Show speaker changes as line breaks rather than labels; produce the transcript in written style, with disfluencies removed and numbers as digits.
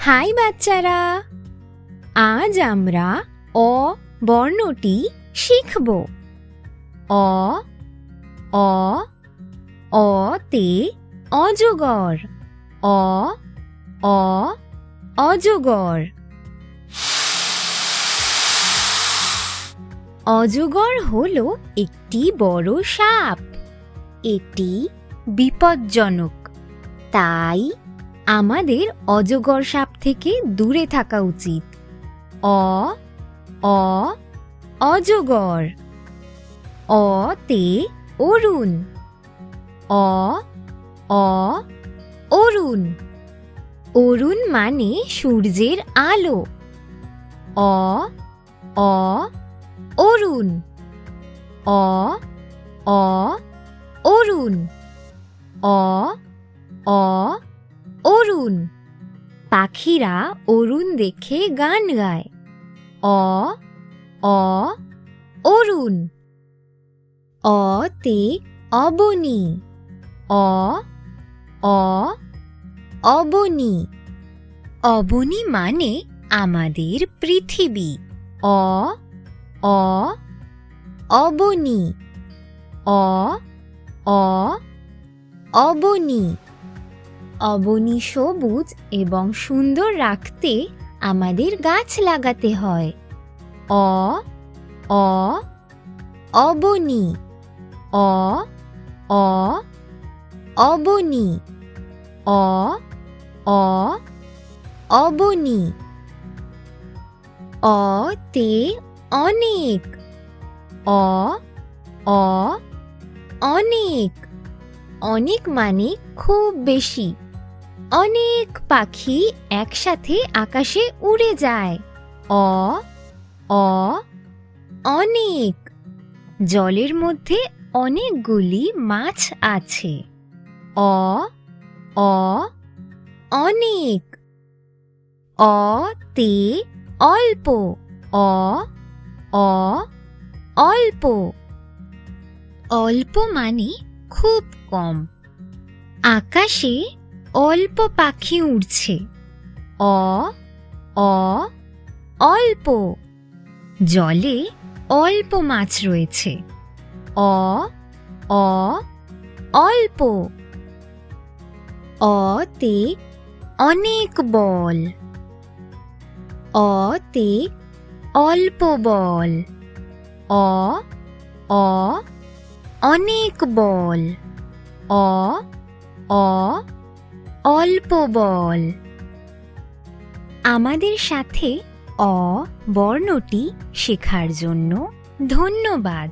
High বাচ্চারা, আজ আমরা অ বর্ণটি শিখব। অ অ অতে অজগর। অ অ অজগর। অজগর হলো একটি বড় সাপ। এটি বিপজ্জনক, তাই আমাদের অজগর সাপ থেকে দূরে থাকা উচিত। অ অ অজগর। অতে অরুণ। অ অ অরুণ। অরুণ মানে সূর্যের আলো। অ অ অরুণ। অ অ অরুণ। অ অ অরুণ। পাখিরা অরুণ দেখে গান গায়। অ অ অরুণ। অতে অবনী। অ অ অবনী। অবনী মানে আমাদের পৃথিবী। অ অ অবনী। অ অ অবনী। অবনী সবুজ এবং সুন্দর রাখতে আমাদের গাছ লাগাতে হয়। অ অ অবনী। অ অ অবনী। অ অ অবনী। অতে অনেক। অ অ অনেক। অনেক মানে খুব বেশি। অনেক পাখি একসাথে আকাশে উড়ে যায়। অ অ অনেক। জলের মধ্যে অনেকগুলি মাছ আছে। অ অ অনেক। অতে অল্প। অ অ অল্প। অল্প মানে খুব কম। আকাশে অল্প পাখি উড়ছে। অ অ অল্প। জলে অল্প মাছ রয়েছে। অ অ অল্প। অতে অনেক বল। অতে অল্প বল। অ অ অনেক বল। অ অ অল্প বল। আমাদের সাথে অ বর্ণটি শেখার জন্য ধন্যবাদ।